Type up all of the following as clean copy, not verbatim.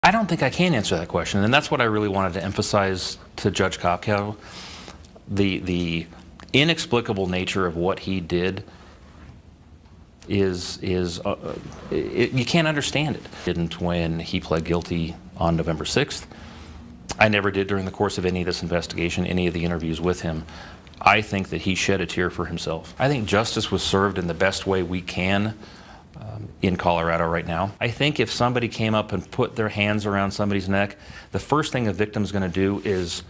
I don't think I can answer that question, and that's what I really wanted to emphasize to Judge Kopkow. The inexplicable nature of what he did is you can't understand it. Didn't when he pled guilty on November 6th. I never did during the course of any of this investigation, any of the interviews with him. I think that he shed a tear for himself. I think justice was served in the best way we can in Colorado right now. I think if somebody came up and put their hands around somebody's neck, the first thing a victim's going to do is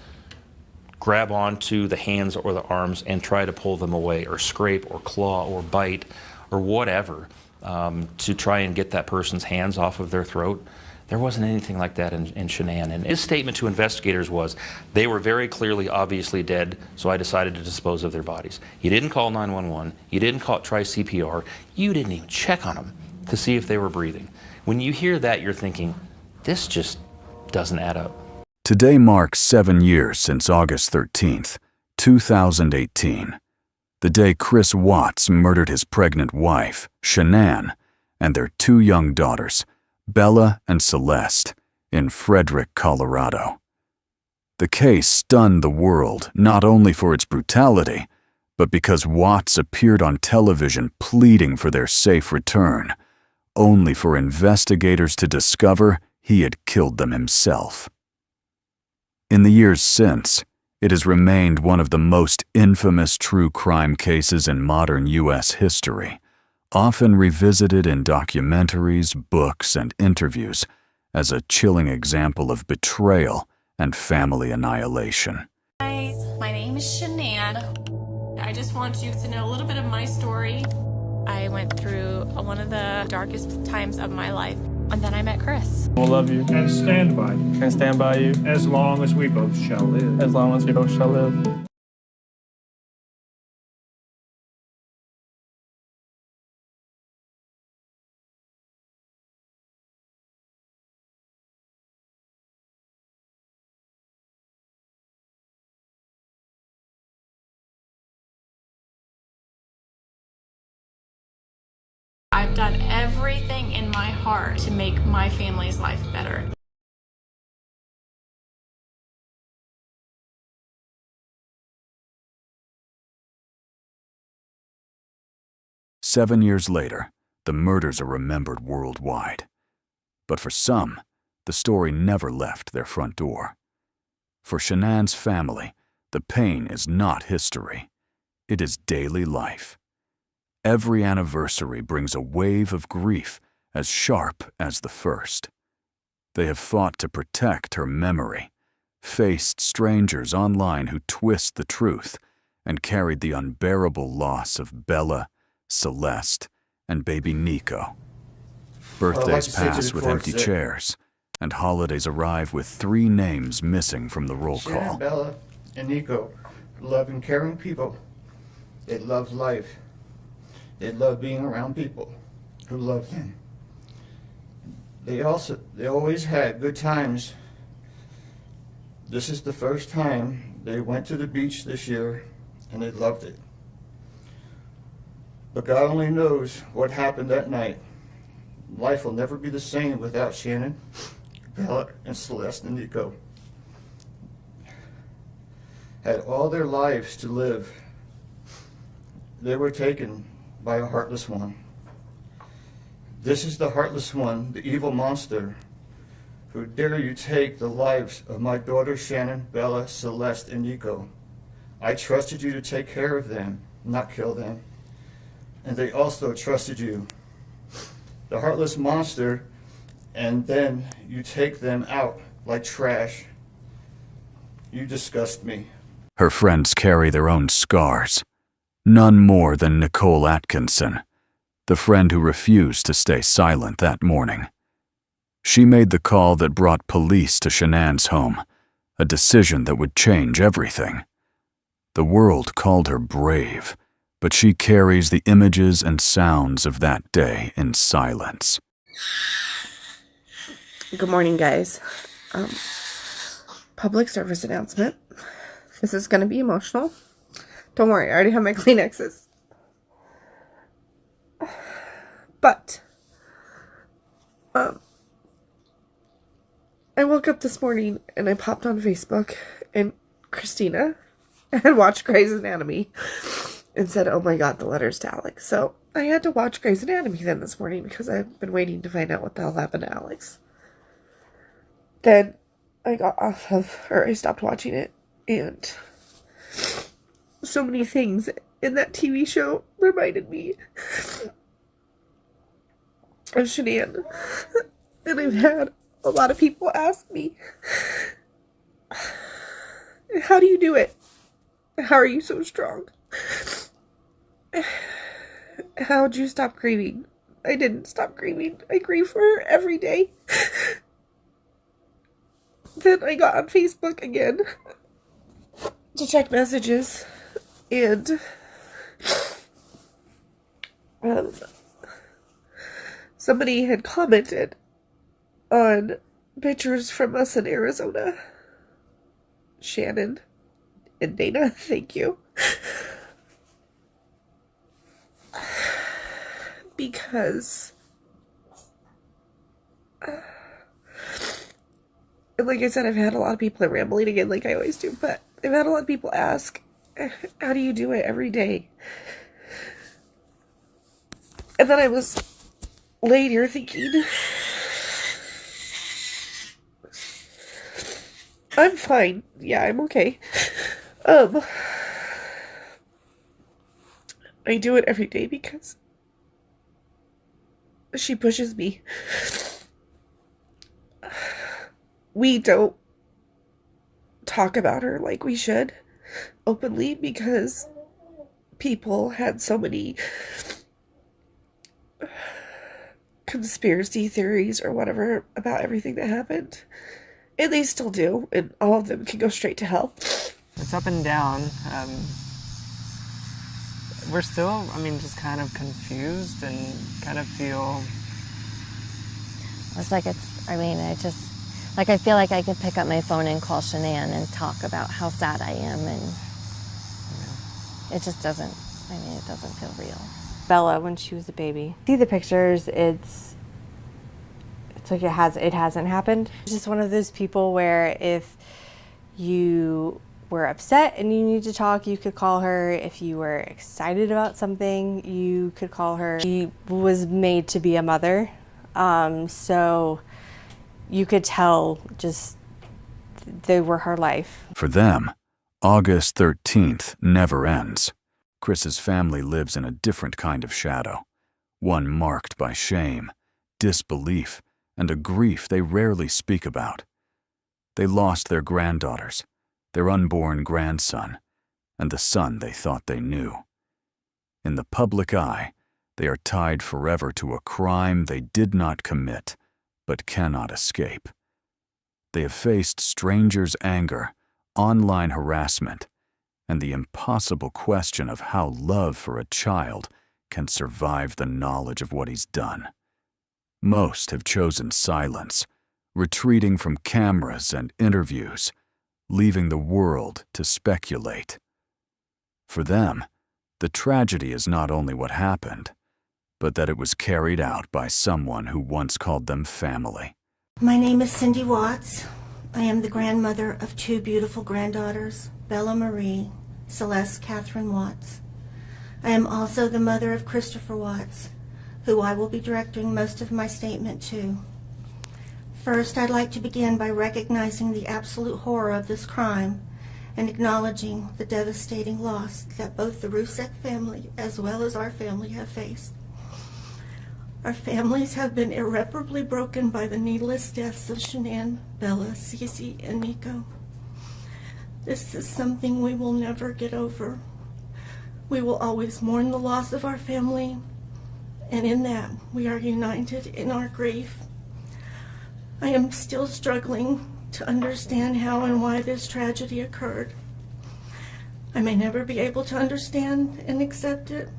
grab onto the hands or the arms and try to pull them away, or scrape or claw or bite or whatever to try and get that person's hands off of their throat. There wasn't anything like that in Shannan. And his statement to investigators was, they were very clearly, obviously dead, so I decided to dispose of their bodies. You didn't call 911. You didn't try CPR. You didn't even check on them to see if they were breathing. When you hear that, you're thinking, this just doesn't add up. Today marks 7 years since August 13th, 2018, the day Chris Watts murdered his pregnant wife, Shannan, and their 2 young daughters, Bella and Celeste, in Frederick, Colorado. The case stunned the world not only for its brutality, but because Watts appeared on television pleading for their safe return, only for investigators to discover he had killed them himself. In the years since, it has remained one of the most infamous true crime cases in modern U.S. history, often revisited in documentaries, books, and interviews as a chilling example of betrayal and family annihilation. Hi, my name is Shannan. I just want you to know a little bit of my story. I went through one of the darkest times of my life, and then I met Chris. We'll love you. And stand by you. And stand by you. As long as we both shall live. As long as we both shall live. I've done everything in my heart to make my family's life better. "7 years later, the murders are remembered worldwide. But for some, the story never left their front door. For Shannan's family, the pain is not history. It is daily life. Every anniversary brings a wave of grief as sharp as the first. They have fought to protect her memory, faced strangers online who twist the truth, and carried the unbearable loss of Bella, Celeste, and baby Nico. Birthdays pass with empty chairs, and holidays arrive with 3 names missing from the roll call. Shannan, Bella, and Nico love and caring people. They love life. They love being around people who love them. They always had good times. This is the first time they went to the beach this year, and they loved it. But God only knows what happened that night. Life will never be the same without Shannan, Bella, and Celeste, and Nico. Had all their lives to live. They were taken by a heartless one. This is the heartless one, the evil monster, who dare you take the lives of my daughters Shannan, Bella, Celeste, and Nico. I trusted you to take care of them, not kill them. And they also trusted you. The heartless monster, and then you take them out like trash. You disgust me. Her friends carry their own scars. None more than Nicole Atkinson, the friend who refused to stay silent that morning. She made the call that brought police to Shannan's home, a decision that would change everything. The world called her brave, but she carries the images and sounds of that day in silence. Good morning, guys. Public service announcement. This is going to be emotional. Don't worry, I already have my Kleenexes. But, I woke up this morning and I popped on Facebook and Christina had watched Grey's Anatomy and said, oh my god, the letters to Alex. So I had to watch Grey's Anatomy then this morning because I've been waiting to find out what the hell happened to Alex. Then I got off of, or I stopped watching it, and so many things in that TV show reminded me of Shannan. And I've had a lot of people ask me, how do you do it? How are you so strong? How'd you stop grieving? I didn't stop grieving. I grieve for her every day. Then I got on Facebook again to check messages, and somebody had commented on pictures from us in Arizona. Shannan and Dana, thank you. Because and like I said, I've had a lot of people rambling again like I always do, but I've had a lot of people ask, how do you do it every day? And then I was laying here thinking, I'm fine. Yeah, I'm okay. I do it every day because she pushes me. We don't talk about her like we should openly because people had so many conspiracy theories or whatever about everything that happened. And they still do, and all of them can go straight to hell. It's up and down. We're still, just kind of confused and kind of feel... It's like I feel like I could pick up my phone and call Shannan and talk about how sad I am, and it just doesn't, it doesn't feel real. Bella, when she was a baby. See the pictures, it's like it hasn't happened. It's just one of those people where if you were upset and you need to talk, you could call her. If you were excited about something, you could call her. She was made to be a mother, so you could tell just they were her life. For them, August 13th never ends. Chris's family lives in a different kind of shadow, one marked by shame, disbelief, and a grief they rarely speak about. They lost their granddaughters, their unborn grandson, and the son they thought they knew. In the public eye, they are tied forever to a crime they did not commit, but cannot escape. They have faced strangers' anger, online harassment, and the impossible question of how love for a child can survive the knowledge of what he's done. Most have chosen silence, retreating from cameras and interviews, leaving the world to speculate. For them, the tragedy is not only what happened, but that it was carried out by someone who once called them family. My name is Cindy Watts. I am the grandmother of two beautiful granddaughters, Bella Marie, Celeste Catherine Watts. I am also the mother of Christopher Watts, who I will be directing most of my statement to. First, I'd like to begin by recognizing the absolute horror of this crime and acknowledging the devastating loss that both the Rusek family as well as our family have faced. Our families have been irreparably broken by the needless deaths of Shannan, Bella, Cece, and Nico. This is something we will never get over. We will always mourn the loss of our family, and in that, we are united in our grief. I am still struggling to understand how and why this tragedy occurred. I may never be able to understand and accept it,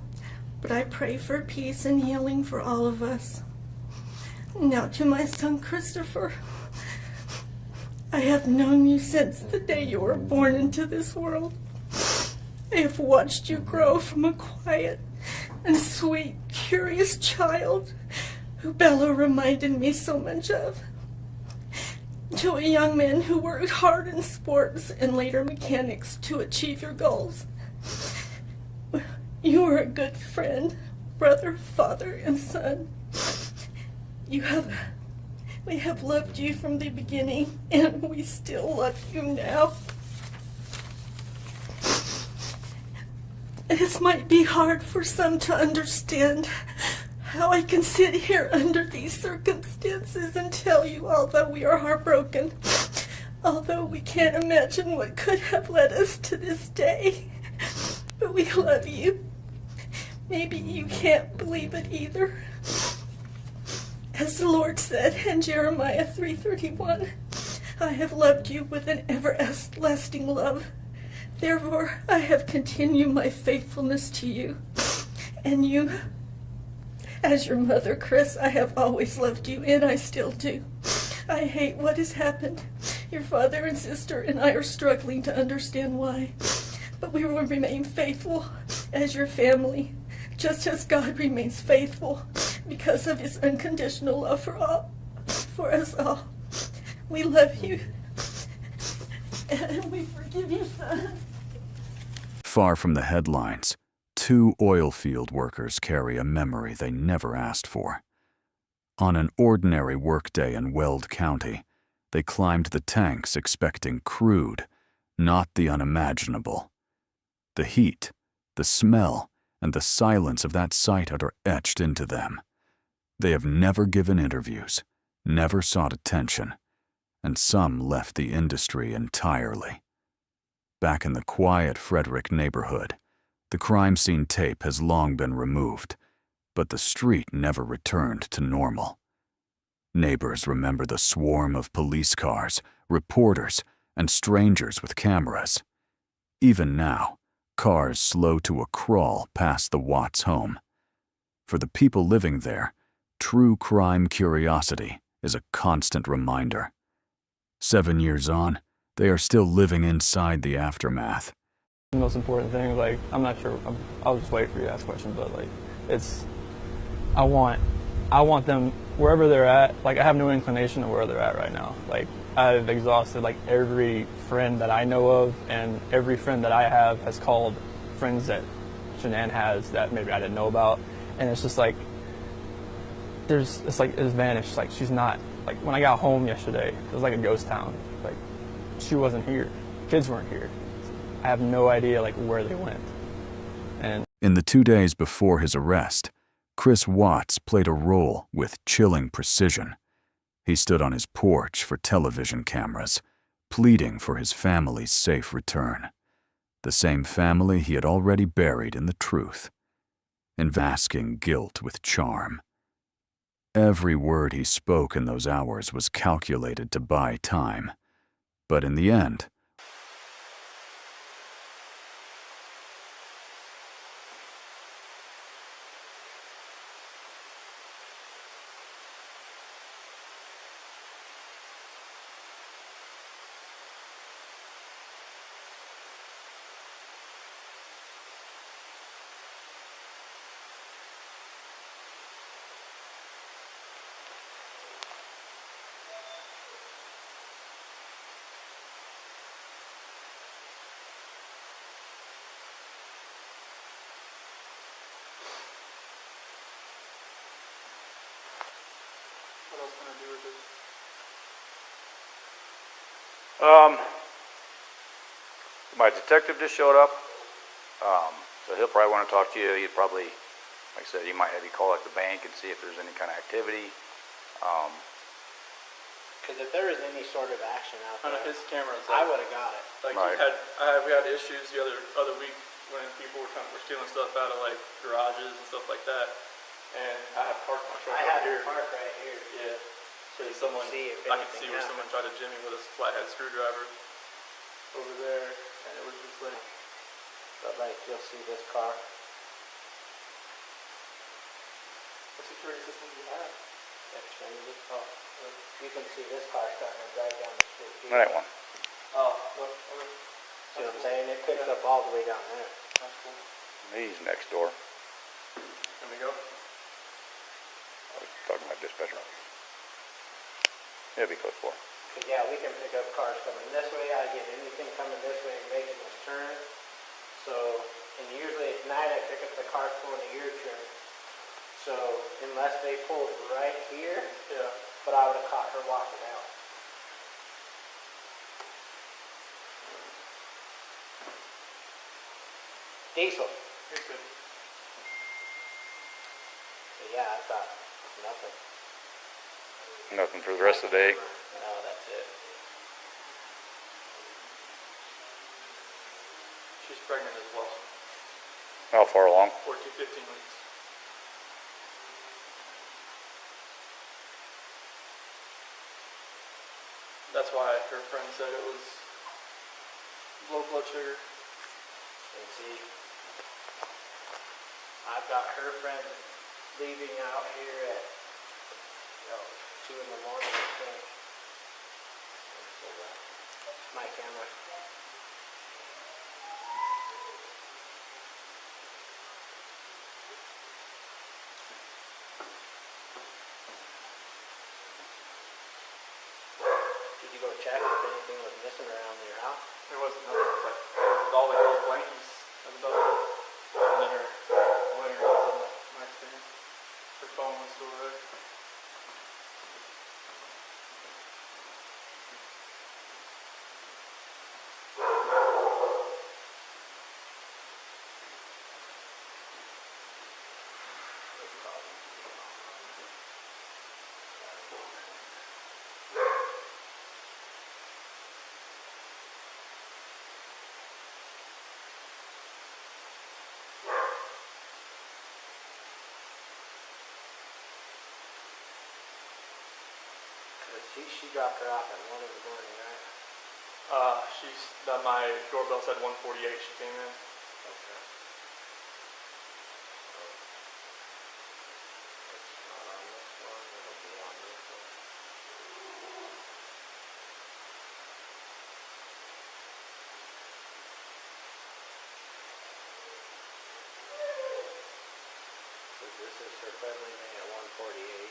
but I pray for peace and healing for all of us. Now to my son Christopher. I have known you since the day you were born into this world. I have watched you grow from a quiet and sweet, curious child who Bella reminded me so much of. To a young man who worked hard in sports and later mechanics to achieve your goals. You are a good friend, brother, father, and son. We have loved you from the beginning, and we still love you now. This might be hard for some to understand, how I can sit here under these circumstances and tell you, although we are heartbroken, although we can't imagine what could have led us to this day, but we love you. Maybe you can't believe it either. As the Lord said in Jeremiah 3:31, I have loved you with an everlasting love. Therefore, I have continued my faithfulness to you. And you, as your mother, Chris, I have always loved you, and I still do. I hate what has happened. Your father and sister and I are struggling to understand why. But we will remain faithful as your family, just as God remains faithful because of his unconditional love for us all. We love you, and we forgive you, son. Far from the headlines, 2 oil field workers carry a memory they never asked for. On an ordinary workday in Weld County, they climbed the tanks expecting crude, not the unimaginable. The heat, the smell, and the silence of that site are etched into them. They have never given interviews, never sought attention, and some left the industry entirely. Back in the quiet Frederick neighborhood, the crime scene tape has long been removed, but the street never returned to normal. Neighbors remember the swarm of police cars, reporters, and strangers with cameras. Even now, cars slow to a crawl past the Watts home. For the people living there, true crime curiosity is a constant reminder. 7 years on, they are still living inside the aftermath. The most important thing, like, I'm not sure, I'll just wait for you to ask questions, but like, I want them wherever they're at. Like, I have no inclination of where they're at right now. Like, I've exhausted like every friend that I know of, and every friend that I have has called friends that Shannan has that maybe I didn't know about, and it's just like, it's vanished. Like, she's not, like, when I got home yesterday, it was like a ghost town. Like, she wasn't here. Kids weren't here. I have no idea like where they went. And in the 2 days before his arrest, Chris Watts played a role with chilling precision. He stood on his porch for television cameras, pleading for his family's safe return. The same family he had already buried in the truth, and masking guilt with charm. Every word he spoke in those hours was calculated to buy time. But in the end, what else can I do with this? My detective just showed up, so he'll probably want to talk to you. He'd probably, like I said, he might have you call at the bank and see if there's any kind of activity. Because if there was any sort of action out there, his camera's I would have got it. Like, right. we had issues the other week when people were stealing stuff out of like garages and stuff like that, and I have parked my truck I over had here. it parked right here. Yeah. So You someone, see if I could anything see where someone tried to jimmy with a flathead screwdriver over there, and it was just like. But like, you'll see this car. What security system do you have? Extended. Oh, you can see this car starting to drive down the street here. That one. Oh, look. Okay. See what I'm saying? It picks up all the way down there. That's cool. He's next door. Here we go. I was talking about dispatcher. He'll be close for. Because yeah, we can pick up cars coming this way. I get anything coming this way and making this turn. So, and usually at night I pick up the cars pulling a U-turn. So unless they pulled right here, yeah. But I would have caught her walking out. Diesel. You're good. So yeah, I thought nothing. Nothing for the rest of the day. No, that's it. She's pregnant as well. How far along? 14, 15 weeks. That's why her friend said it was low blood sugar. And see, I've got her friend leaving out here at 2 in the morning, I think. My camera. Did you go check if anything was missing around your house? There wasn't nothing. It was like all the old blankets. That's about it. And then her winter was on the nightstand. Her phone was still there. She dropped her off at 1 in the morning, right? My doorbell said 1:48. She came in. Okay. It's not on this one. It'll be on this one. So this is her friend leaving at 1:48.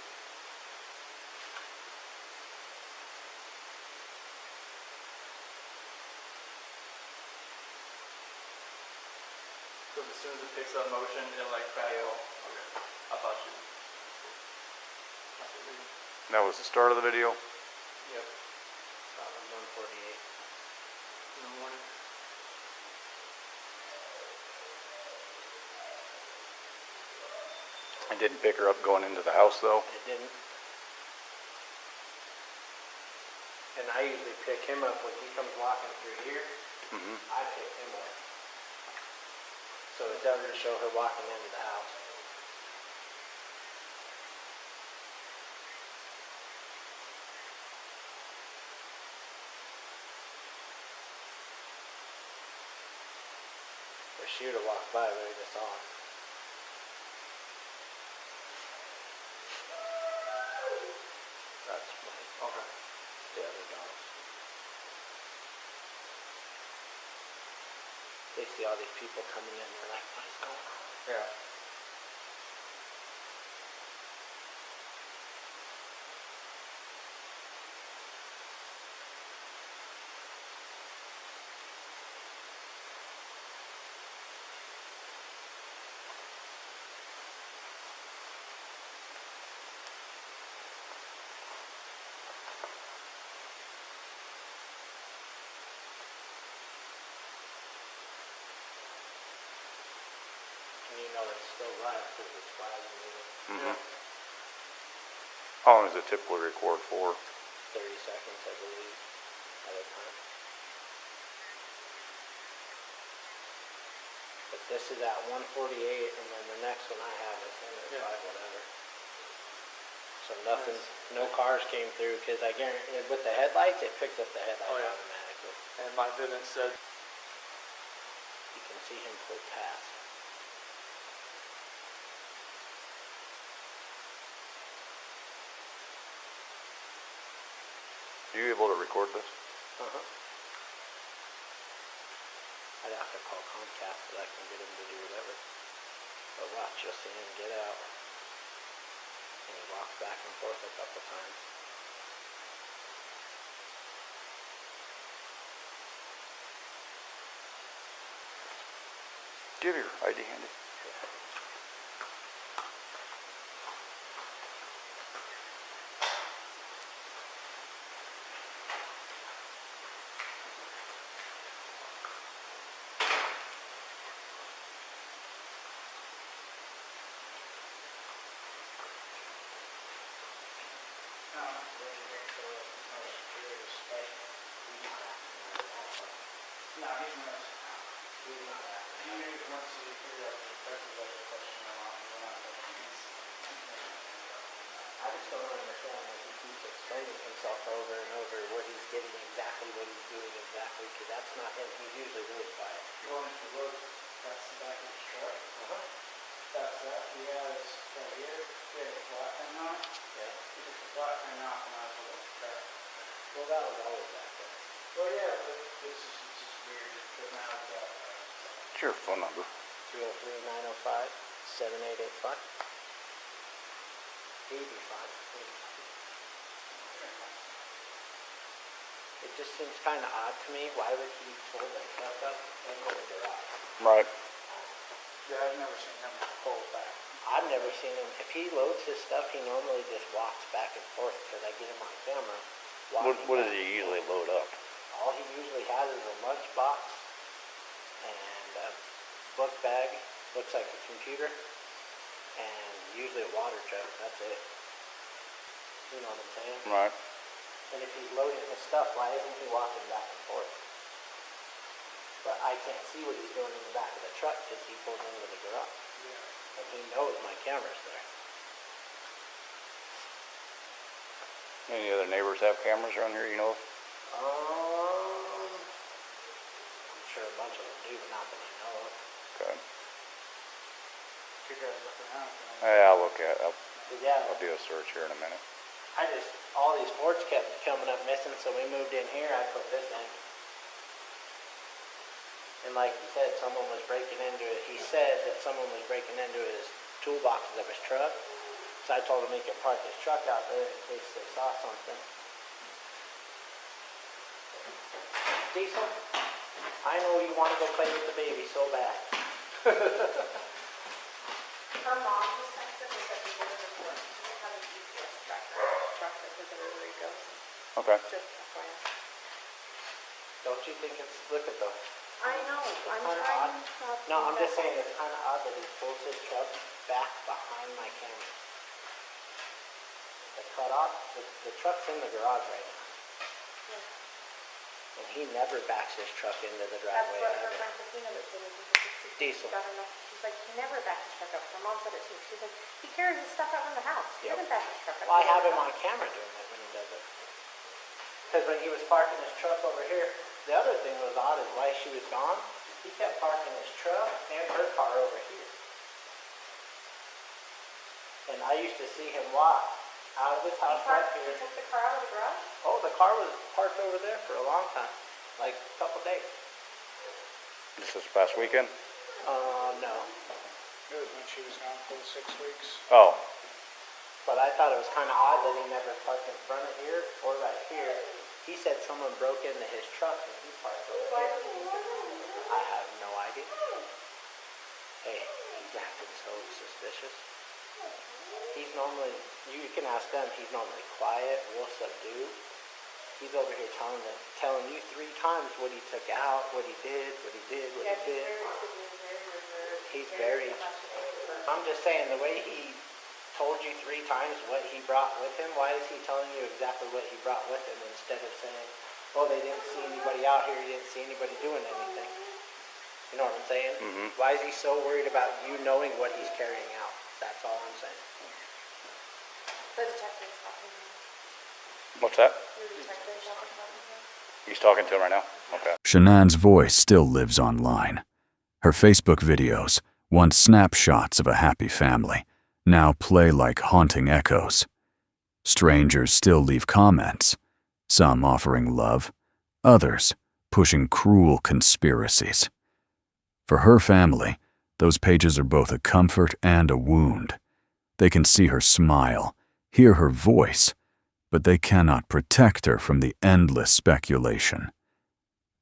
Because as soon as it picks up motion, it like back off. Okay. I thought she. That was the start of the video. Yep. That was 1:48. In the morning. I didn't pick her up going into the house though. It didn't. And I usually pick him up when he comes walking through here. Mm-hmm. I pick him up. So it doesn't show her walking into the house. But she would have walked by when we just saw her. That's okay. The other dogs. They see all these people coming in and they're like, what is going on? Yeah. And you know it's still live because it's flagging you. Mm-hmm. How long does it typically record for? 30 seconds, I believe, at a time. But this is at 1:48, and then the next one I have is in at 5 whatever. So nothing, no cars came through, because I guarantee, with the headlights, it picks up the headlights automatically. And my Vivint said. You can see him pull past. Are you able to record this? Uh-huh. I'd have to call Comcast so I can get him to do whatever. But watch, you'll see him get out. And he walks back and forth a couple times. Do you have your ID handy? No, he's not. He's not that. He wants to figure out the perspective of the question or not. I just don't understand why he keeps explaining himself over and over where he's getting exactly what he's doing exactly, because that's not him. He's usually really quiet. Well, if you look, that's the back of his truck. That's that. He has right here. He has a flat thing on it. Yeah. He took the flat thing off and I was looking at the truck. Well, that was always back there. Well, yeah, but this is just weird because now it's got. What's your phone number? 303-905-7885. 85. It just seems kind of odd to me. Why would he pull that truck up into the garage? Right. Yeah, I've never seen him pull back. I've never seen him. If he loads his stuff, he normally just walks back and forth because I get him on camera. What does he usually load up? All he usually has is a lunch box and a book bag, looks like a computer, and usually a water jug. That's it. You know what I'm saying? Right. And if he's loading his stuff, why isn't he walking back and forth? But I can't see what he's doing in the back of the truck because he pulled into the garage. Yeah. And he knows my camera's there. Any other neighbors have cameras around here, you know? I'm sure a bunch of them do, but not that I know of. Okay. You guys looking out. Hey, I'll look at it. Yeah. I'll do a search here in a minute. All these Fords kept coming up missing, so we moved in here, I put this in. And like you said, someone was breaking into it. He said that someone was breaking into his toolboxes of his truck. So I told him he could park his truck out there in case they saw something. Diesel, I know you want to go play with the baby so bad. Her mom just texted me that people in the report have a GPS tracker on his truck that goes everywhere he goes. Okay. Just FYI. Don't you think it's, look at those. I know. I'm Kinda trying odd. not to. No, I'm do just that. saying it's kind of odd that he pulls his truck back behind my camera. The cutoff, the truck's in the garage right now. And he never backs his truck into the That's driveway what her either. friend Christina that said it. Diesel. She's like, he never backs his truck up. Her mom said it too. She's like, he carries his stuff out in the house. He Yep. doesn't back his truck up. Well, I have him on camera doing that when he does it. Because when he was parking his truck over here, the other thing was odd is while she was gone, he kept parking his truck and her car over here. And I used to see him walk out of his house right He here. took the car out of the garage? Oh, the car was parked over there for a long time, like a couple days. This is past weekend? No. It was when she was gone for the 6 weeks. Oh. But I thought it was kind of odd that he never parked in front of here or right here. He said someone broke into his truck and he parked over here. I have no idea. Hey, he's acting so suspicious. He's normally, you can ask them, he's normally quiet, real subdued. He's over here telling you 3 times what he took out, what he did, what he did, what he did. He's very, I'm just saying, the way he told you 3 times what he brought with him, why is he telling you exactly what he brought with him instead of saying, oh, they didn't see anybody out here, he didn't see anybody doing anything? You know what I'm saying? Mm-hmm. Why is he so worried about you knowing what he's carrying out? That's all I'm saying. The detective's talking to him. What's that? The detective's talking to him. He's talking to him right now? Okay. Shannan's voice still lives online. Her Facebook videos, once snapshots of a happy family, now play like haunting echoes. Strangers still leave comments, some offering love, others pushing cruel conspiracies. For her family, those pages are both a comfort and a wound. They can see her smile, hear her voice, but they cannot protect her from the endless speculation.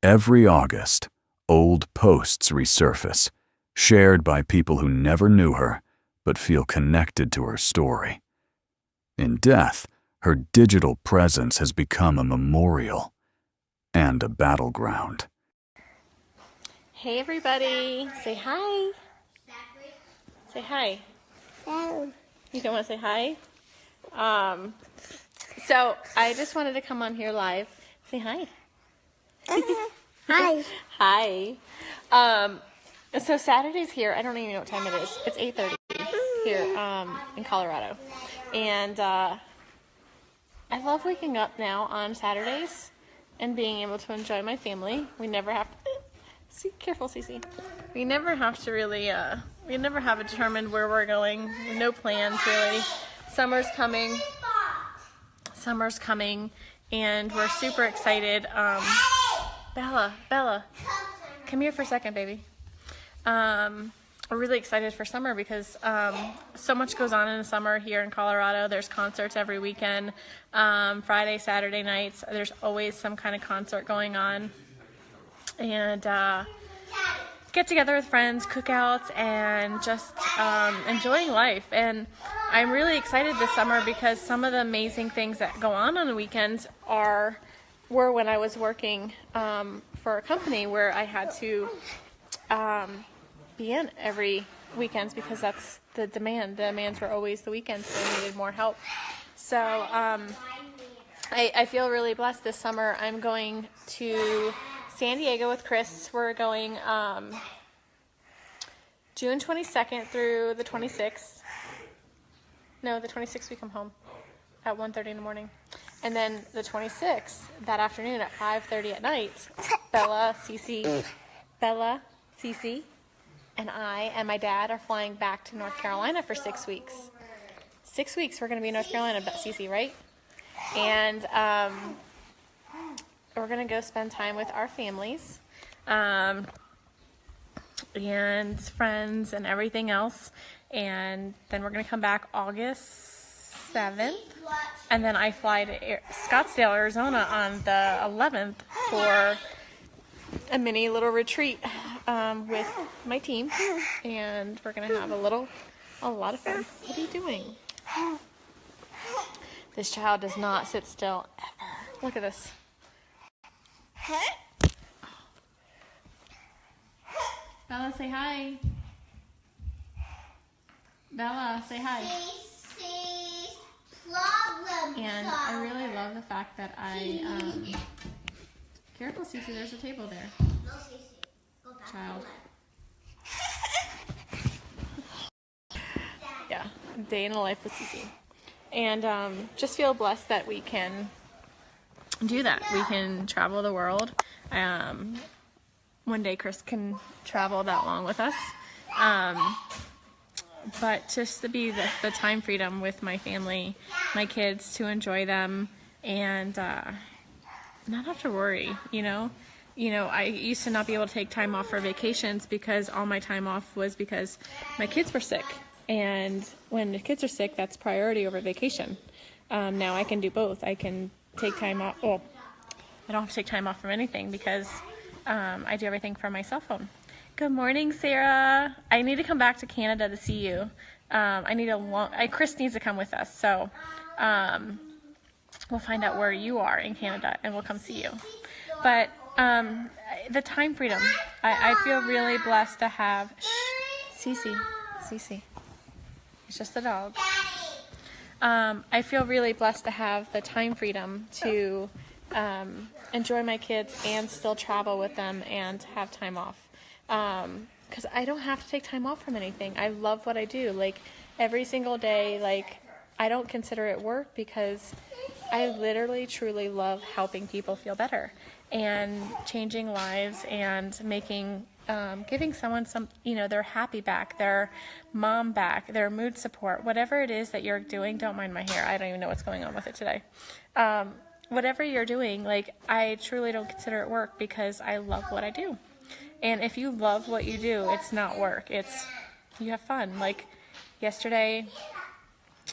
Every August, old posts resurface, shared by people who never knew her but feel connected to her story. In death, her digital presence has become a memorial and a battleground. Hey everybody, say hi. Say hi. You don't want to say hi? So I just wanted to come on here live. Say hi. Hi. Hi. So Saturday's here. I don't even know what time it is. It's 8:30 here in Colorado. And I love waking up now on Saturdays and being able to enjoy my family. We never have to... Careful, Cece. We never have to really... we never have determined where we're going. No plans, really. Summer's coming. And we're super excited. Bella, come here for a second, baby. We're really excited for summer because so much goes on in the summer here in Colorado. There's concerts every weekend, Friday, Saturday nights. There's always some kind of concert going on. And get together with friends, cookouts, and just enjoying life. And I'm really excited this summer because some of the amazing things that go on the weekends were when I was working for a company where I had to be in every weekends because that's the demand. The demands were always the weekends, so I needed more help. So I feel really blessed this summer. I'm going to San Diego with Chris. We're going June 22nd through the 26th. No, the 26th we come home at 1:30 in the morning. And then the 26th, that afternoon at 5:30 at night, Bella, Cece, and I and my dad are flying back to North Carolina for 6 weeks. 6 weeks we're going to be in North Carolina, Cece, right? And we're going to go spend time with our families and friends and everything else. And then we're going to come back August 7th. And then I fly to Scottsdale, Arizona on the 11th for a mini little retreat with my team. And we're going to have a lot of fun. What are you doing? This child does not sit still ever. Look at this. Bella, say hi. Bella, say hi. And I really love the fact that careful, Cece, there's a table there. No, Cece. Go back. Child. Yeah, day in the life with Cece. And just feel blessed that we can do that. We can travel the world. One day Chris can travel that long with us. But just to be the time freedom with my family, my kids, to enjoy them and not have to worry, you know. I used to not be able to take time off for vacations because all my time off was because my kids were sick. And when the kids are sick, that's priority over vacation. Now I can do both. I can take time off. Well, I don't have to take time off from anything because I do everything from my cell phone. Good morning, Sarah. I need to come back to Canada to see you. Chris needs to come with us, so we'll find out where you are in Canada and we'll come see you. But the time freedom, I feel really blessed to have. Cece. It's just a dog. I feel really blessed to have the time freedom to enjoy my kids and still travel with them and have time off. Because I don't have to take time off from anything. I love what I do. Like, every single day, like, I don't consider it work because I literally, truly love helping people feel better and changing lives and making, giving someone their happy back, their mom back, their mood support, whatever it is that you're doing. Don't mind my hair. I don't even know what's going on with it today. Whatever you're doing, like, I truly don't consider it work because I love what I do. And if you love what you do, it's not work. You have fun. Like, yesterday,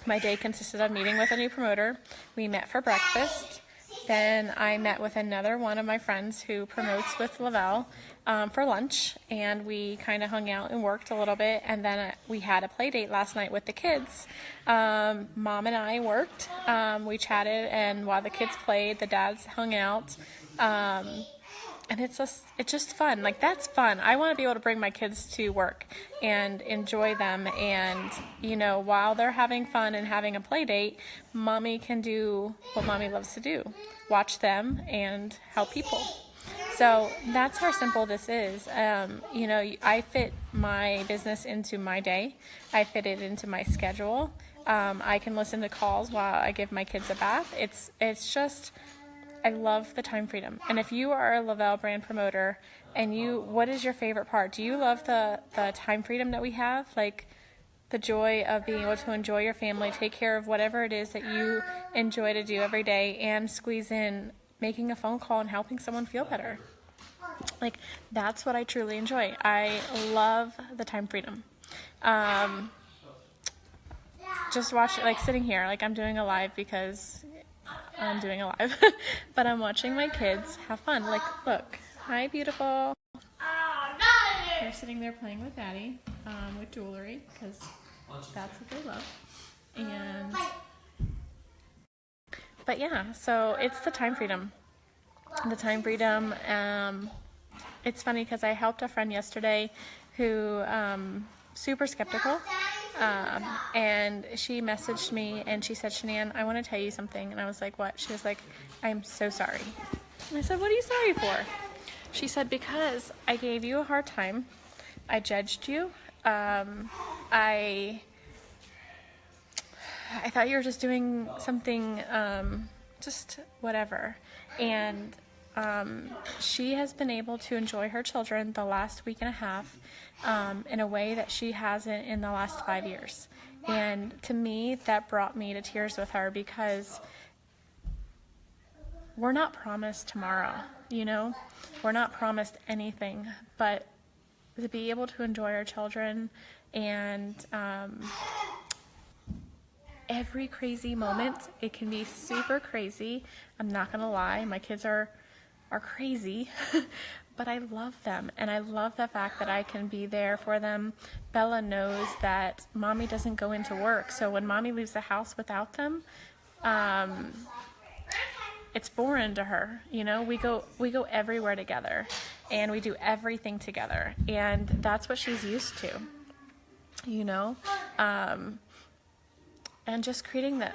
my day consisted of meeting with a new promoter. We met for breakfast. Then I met with another one of my friends who promotes with Lavelle for lunch, and we kind of hung out and worked a little bit, and then we had a play date last night with the kids. Mom and I worked, we chatted, and while the kids played, the dads hung out. And it's just fun. Like, that's fun. I want to be able to bring my kids to work and enjoy them. And, you know, while they're having fun and having a play date, mommy can do what mommy loves to do. Watch them and help people. So that's how simple this is. You know, I fit my business into my day. I fit it into my schedule. I can listen to calls while I give my kids a bath. It's just... I love the time freedom. And if you are a Lavelle brand promoter and what is your favorite part? Do you love the time freedom that we have? Like the joy of being able to enjoy your family, take care of whatever it is that you enjoy to do every day, and squeeze in making a phone call and helping someone feel better. Like, that's what I truly enjoy. I love the time freedom. Just watch it, like sitting here, like I'm doing a live because I'm doing a live, but I'm watching my kids have fun. Like, look, hi, beautiful. They're sitting there playing with Daddy, with jewelry, because that's what they love. But yeah, so it's the time freedom. The time freedom. It's funny because I helped a friend yesterday who super skeptical. And she messaged me and she said, Shannan, I want to tell you something. And I was like, what? She was like, I'm so sorry. And I said, what are you sorry for? She said, because I gave you a hard time. I judged you. I thought you were just doing something, just whatever. And she has been able to enjoy her children the last week and a half in a way that she hasn't in the last 5 years. And to me, that brought me to tears with her, because we're not promised tomorrow, you know? We're not promised anything, but to be able to enjoy our children and every crazy moment, it can be super crazy. I'm not gonna lie, my kids are crazy, but I love them, and I love the fact that I can be there for them. Bella knows that mommy doesn't go into work, so when mommy leaves the house without them, it's foreign to her. You know, we go everywhere together, and we do everything together, and that's what she's used to, you know. And just creating that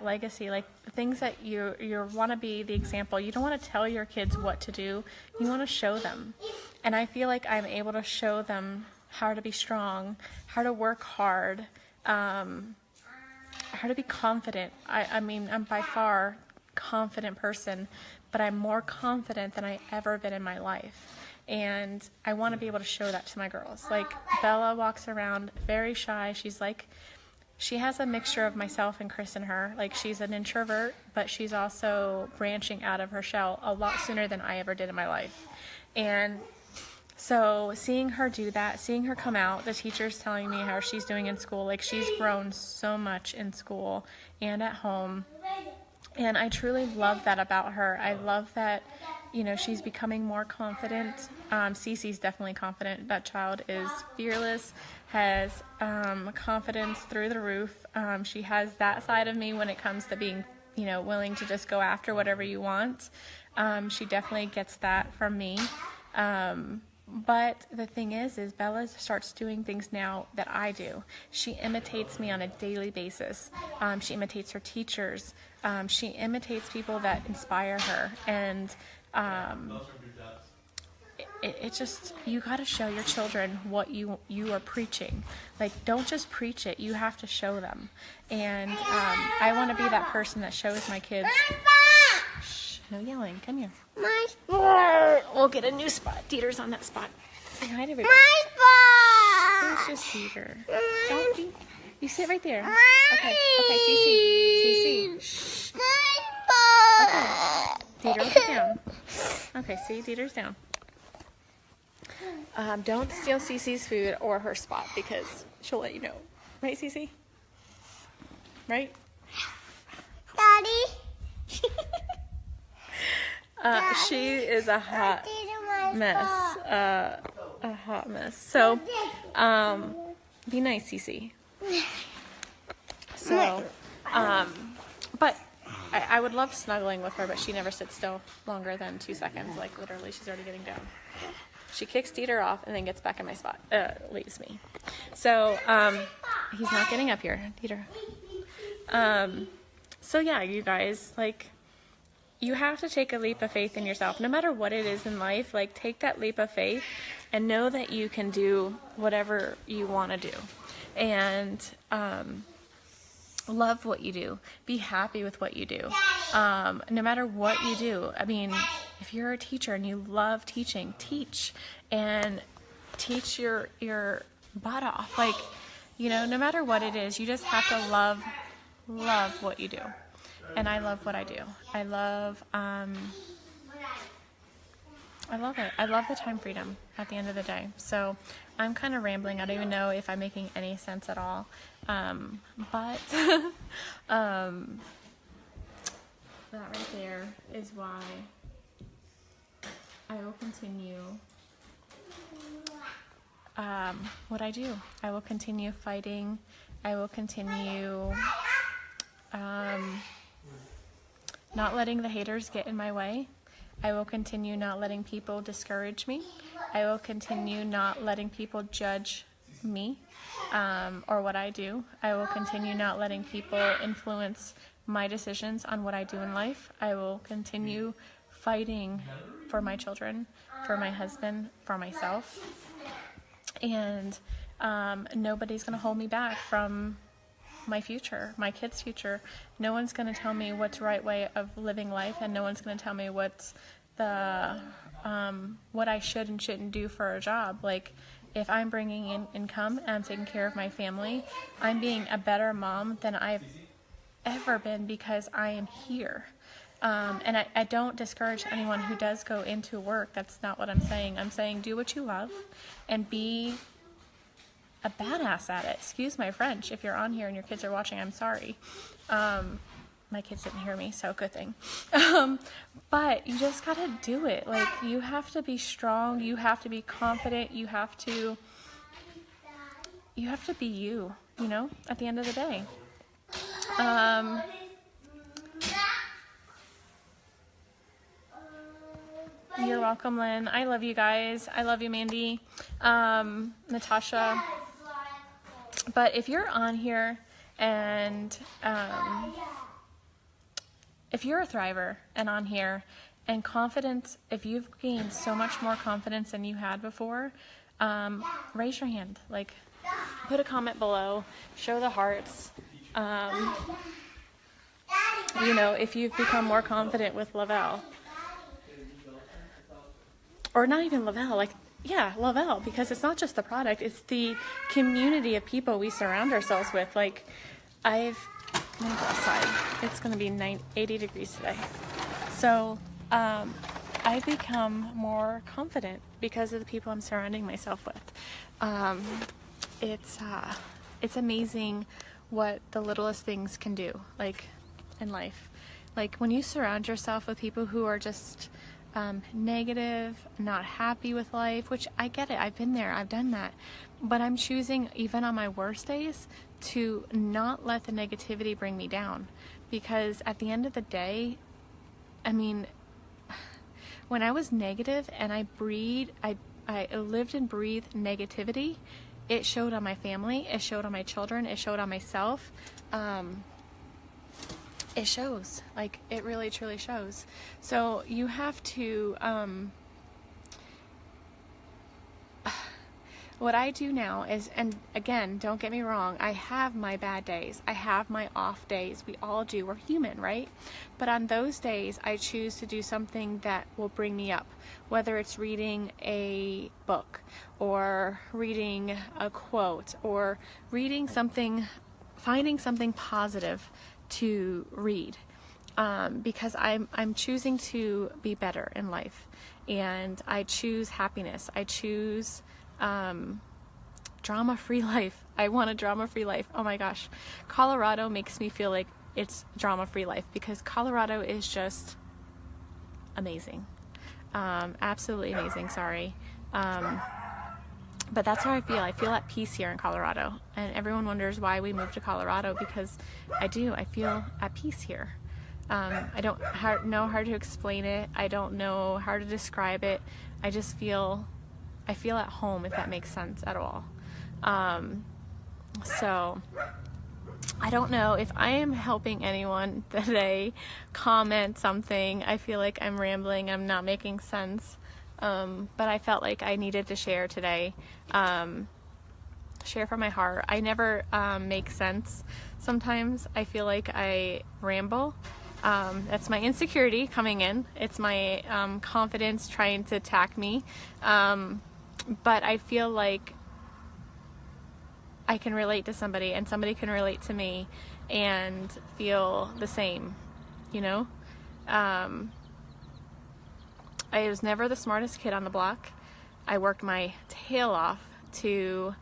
legacy, like the things that you want to be the example. You don't want to tell your kids what to do. You want to show them. And I feel like I'm able to show them how to be strong, how to work hard, how to be confident. I mean, I'm by far a confident person, but I'm more confident than I ever been in my life. And I want to be able to show that to my girls. Like, Bella walks around very shy. She has a mixture of myself and Chris in her. Like, she's an introvert, but she's also branching out of her shell a lot sooner than I ever did in my life. And so seeing her do that, seeing her come out, the teacher's telling me how she's doing in school, like, she's grown so much in school and at home. And I truly love that about her. I love that, you know, she's becoming more confident. Cece's definitely confident. That child is fearless, has confidence through the roof. She has that side of me when it comes to being, you know, willing to just go after whatever you want. She definitely gets that from me. But the thing is Bella starts doing things now that I do. She imitates me on a daily basis. She imitates her teachers. She imitates people that inspire her. And it just, you got to show your children what you are preaching. Like, don't just preach it, you have to show them. And I want to be that person that shows my kids. Shh, no yelling, come here. My spot. We'll get a new spot. Dieter's on that spot. Say hi to everybody. My spot. It's just Dieter. Don't be, you sit right there. My Okay, Cece. Shh. My spot. Okay. Dieter, sit down. Okay, see, Dieter's down. Don't steal Cece's food or her spot, because she'll let you know. Right, Cece? Right? Daddy. She is a hot mess. A hot mess. So, be nice, Cece. So, but I would love snuggling with her, but she never sits still longer than 2 seconds. Like, literally, she's already getting down. She kicks Dieter off and then gets back in my spot. Leaves me. So, he's not getting up here. Dieter. So yeah, you guys, like, you have to take a leap of faith in yourself. No matter what it is in life, like, take that leap of faith and know that you can do whatever you want to do. And, love what you do. Be happy with what you do. No matter what you do. I mean, if you're a teacher and you love teaching, teach. And teach your butt off. Like, you know, no matter what it is, you just have to love what you do. And I love what I do. I love it. I love the time freedom at the end of the day. So I'm kind of rambling. I don't even know if I'm making any sense at all. But that right there is why I will continue what I do. I will continue fighting. I will continue not letting the haters get in my way. I will continue not letting people discourage me. I will continue not letting people judge me or what I do. I will continue not letting people influence my decisions on what I do in life. I will continue fighting for my children, for my husband, for myself. And nobody's going to hold me back from my future, my kids' future. No one's going to tell me what's the right way of living life, and no one's going to tell me what's the what I should and shouldn't do for a job. Like, if I'm bringing in income and I'm taking care of my family, I'm being a better mom than I've ever been because I am here. And I don't discourage anyone who does go into work. That's not what I'm saying. I'm saying do what you love and be a badass at it. Excuse my French. If you're on here and your kids are watching, I'm sorry. My kids didn't hear me, so good thing. But you just gotta do it. Like, you have to be strong. You have to be confident. You have to be you know, at the end of the day. You're welcome, Lynn. I love you guys. I love you, Mandy. Natasha. But if you're on here and if you're a thriver and on here and confidence, if you've gained so much more confidence than you had before, raise your hand. Like, put a comment below, show the hearts. You know, if you've become more confident with Lavelle. Or not even Lavelle, like, yeah, Lavelle, because it's not just the product, it's the community of people we surround ourselves with. Like, I'm gonna go outside. It's gonna be 80 degrees today. So, I've become more confident because of the people I'm surrounding myself with. It's amazing what the littlest things can do, like, in life. Like, when you surround yourself with people who are just negative, not happy with life, which I get it, I've been there, I've done that, but I'm choosing, even on my worst days, to not let the negativity bring me down, because at the end of the day, I mean, when I was negative and I lived and breathed negativity, it showed on my family, it showed on my children, it showed on myself. It shows, like, it really truly shows. So you have to, what I do now is, and again, don't get me wrong, I have my bad days, I have my off days, we all do, we're human, right? But on those days, I choose to do something that will bring me up, whether it's reading a book, or reading a quote, or reading something, finding something positive to read, because I'm choosing to be better in life, and I choose happiness. I choose drama-free life. I want a drama-free life. Oh my gosh, Colorado makes me feel like it's drama-free life, because Colorado is just amazing. Absolutely amazing, sorry. But that's how I feel. I feel at peace here in Colorado. And everyone wonders why we moved to Colorado, because I do. I feel at peace here. I don't know how to explain it. I don't know how to describe it. I just feel, I feel at home, if that makes sense at all. So I don't know if I am helping anyone today comment something. I feel like I'm rambling. I'm not making sense. But I felt like I needed to share today, share from my heart. I never make sense. Sometimes I feel like I ramble. That's my insecurity coming in. It's my confidence trying to attack me. But I feel like I can relate to somebody, and somebody can relate to me and feel the same, you know? I was never the smartest kid on the block. I worked my tail off to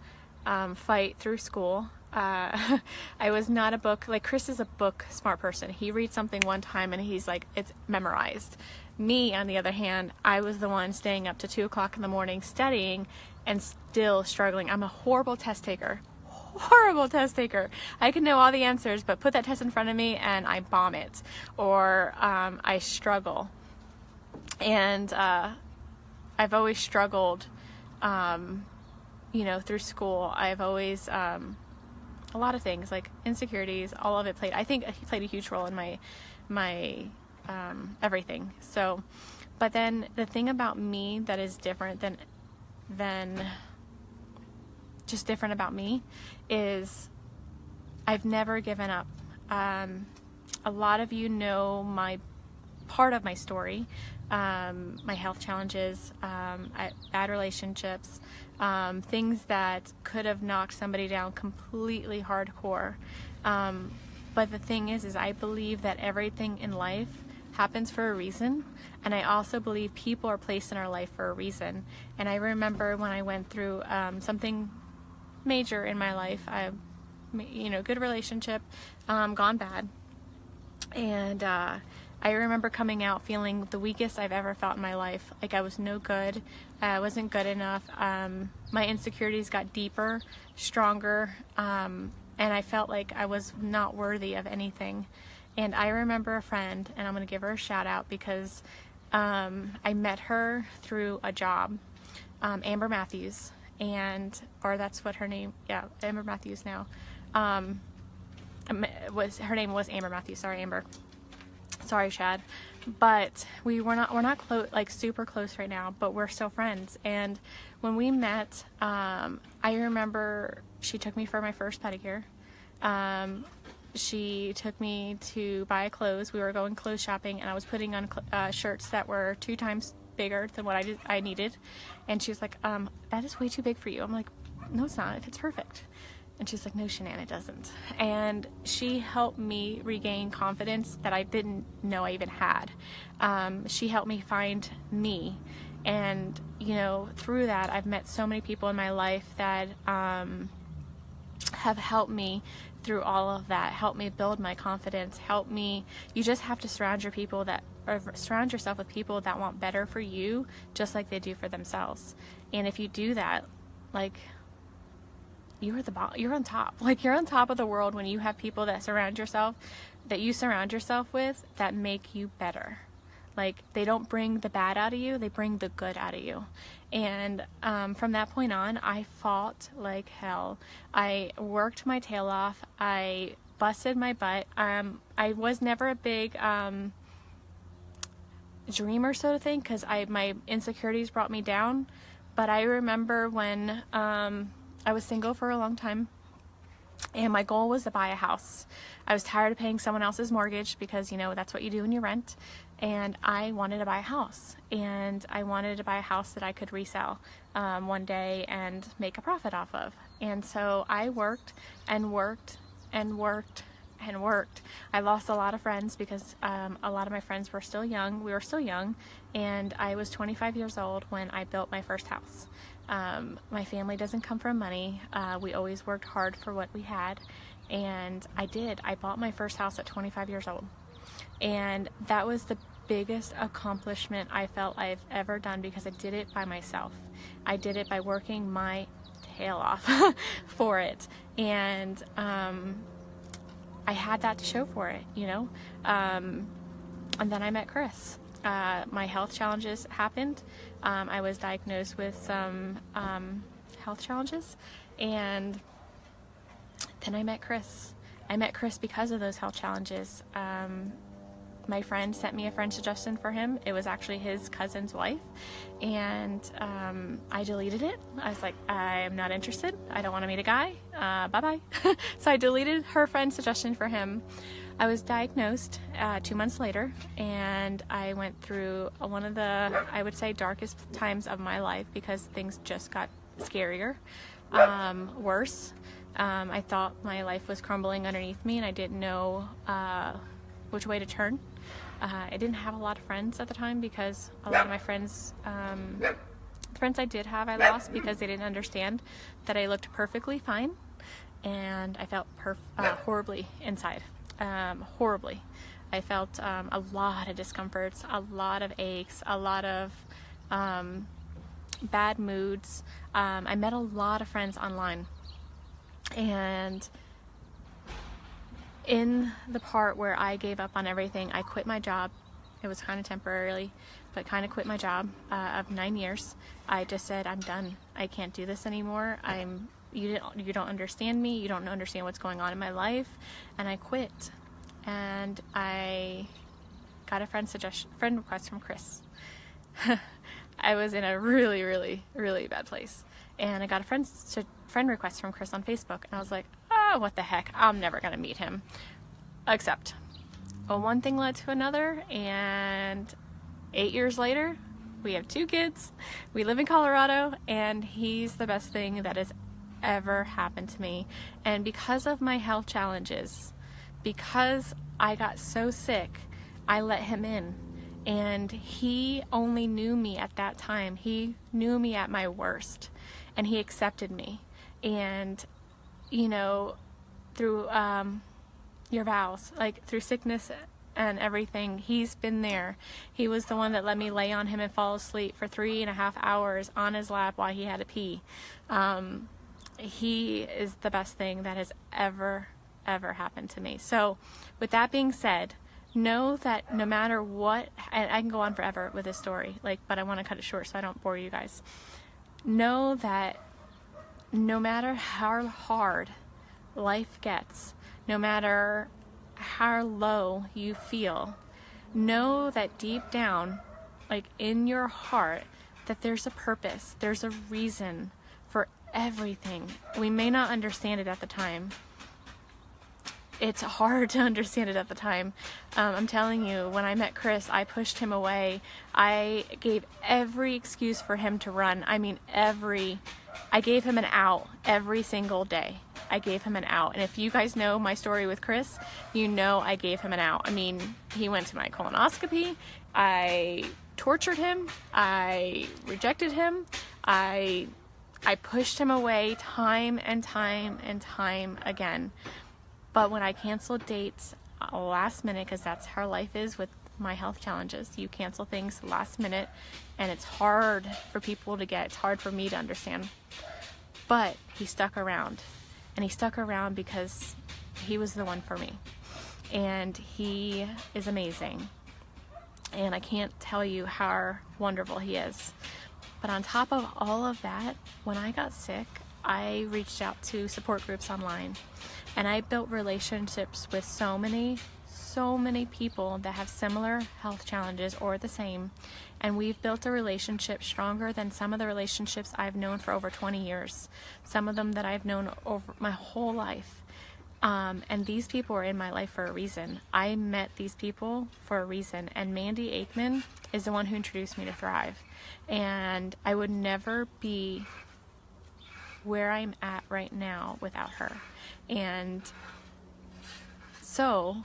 fight through school. I was not a book, like Chris is a book smart person. He reads something one time and he's like, it's memorized. Me, on the other hand, I was the one staying up to 2 o'clock in the morning studying and still struggling. I'm a horrible test taker. Horrible test taker. I can know all the answers, but put that test in front of me and I bomb it, or I struggle. And I've always struggled, you know, through school. I've always, a lot of things, like insecurities, all of it played, I think he played a huge role in my everything. So, but then the thing about me that is different than just different about me is I've never given up. A lot of you know my part of my story, my health challenges, bad relationships, things that could have knocked somebody down completely hardcore. But the thing is I believe that everything in life happens for a reason, and I also believe people are placed in our life for a reason. And I remember when I went through something major in my life, you know, good relationship, gone bad, and I remember coming out feeling the weakest I've ever felt in my life. Like I was no good. I wasn't good enough. My insecurities got deeper, stronger, and I felt like I was not worthy of anything. And I remember a friend, and I'm going to give her a shout out because I met her through a job, Amber Matthews, or that's what her name, yeah, Amber Matthews now. Her name was Amber Matthews. Sorry, Amber. Sorry, Shad. But we're not close, like super close right now, but we're still friends. And when we met, I remember she took me for my first pedicure. She took me to buy clothes. We were going clothes shopping, and I was putting on shirts that were 2 times bigger than what I needed. And she was like, that is way too big for you. I'm like, no, it's not. It fits perfect. And she's like, no, Shannan, it doesn't. And she helped me regain confidence that I didn't know I even had. She helped me find me. And, you know, through that, I've met so many people in my life that have helped me through all of that, helped me build my confidence, helped me. You just have to surround yourself with people that want better for you, just like they do for themselves. And if you do that, like, you're on top. Like, you're on top of the world when you have people that you surround yourself with that make you better. Like, they don't bring the bad out of you, they bring the good out of you. And from that point on, I fought like hell. I worked my tail off. I busted my butt. I was never a big dreamer, so to think, because my insecurities brought me down. But I remember when I was single for a long time, and my goal was to buy a house. I was tired of paying someone else's mortgage because, you know, that's what you do when you rent. And I wanted to buy a house. And I wanted to buy a house that I could resell one day and make a profit off of. And so I worked and worked and worked and worked. I lost a lot of friends because a lot of my friends were still young. We were still young. And I was 25 years old when I built my first house. My family doesn't come from money. We always worked hard for what we had. And I bought my first house at 25 years old. And that was the biggest accomplishment I felt I've ever done, because I did it by myself. I did it by working my tail off for it, and I had that to show for it, you know. And then I met Chris. My health challenges happened. I was diagnosed with some health challenges, and then I met Chris. I met Chris because of those health challenges. My friend sent me a friend suggestion for him. It was actually his cousin's wife, and I deleted it. I was like, I'm not interested. I don't want to meet a guy. Bye-bye. So I deleted her friend's suggestion for him. I was diagnosed 2 months later, and I went through one of the, I would say, darkest times of my life, because things just got scarier, worse. I thought my life was crumbling underneath me, and I didn't know which way to turn. I didn't have a lot of friends at the time, because a lot of my friends, the friends I did have, I lost because they didn't understand that I looked perfectly fine, and I felt horribly inside. Horribly. I felt a lot of discomforts, a lot of aches, a lot of bad moods. I met a lot of friends online, and in the part where I gave up on everything, I quit my job. It was kind of temporarily, but kind of quit my job of 9 years. I just said, I'm done. I can't do this anymore. You don't understand me. You don't understand what's going on in my life. And I quit. And I got a friend request from Chris. I was in a really, really, really bad place. And I got a friend request from Chris on Facebook. And I was like, oh, what the heck? I'm never going to meet him. Except, one thing led to another. And 8 years later, we have 2 kids. We live in Colorado. And he's the best thing that has ever happened to me. And because of my health challenges, because I got so sick, I let him in. And he only knew me at that time. He knew me at my worst, and he accepted me. And, you know, through your vows, like through sickness and everything, he's been there. He was the one that let me lay on him and fall asleep for 3.5 hours on his lap while he had to pee. He is the best thing that has ever happened to me. So with that being said, know that no matter what, and I can go on forever with this story, but I want to cut it short so I don't bore you guys. Know that no matter how hard life gets, no matter how low you feel, know that deep down, in your heart, that there's a purpose, there's a reason for everything. We may not understand it at the time. It's hard to understand it at the time. I'm telling you, when I met Chris, I pushed him away. I gave every excuse for him to run. I mean, I gave him an out every single day. I gave him an out. And if you guys know my story with Chris, you know I gave him an out. I mean, he went to my colonoscopy. I tortured him. I rejected him. I pushed him away time and time and time again. But when I canceled dates last minute, because that's how life is with my health challenges, you cancel things last minute, and it's hard for people to get, it's hard for me to understand. But he stuck around, and he stuck around because he was the one for me. And he is amazing. And I can't tell you how wonderful he is. But on top of all of that, when I got sick, I reached out to support groups online. And I built relationships with so many people that have similar health challenges or the same. And we've built a relationship stronger than some of the relationships I've known for over 20 years. Some of them that I've known over my whole life. And these people are in my life for a reason. I met these people for a reason. And Mandy Aikman is the one who introduced me to Thrive. And I would never be where I'm at right now without her. And so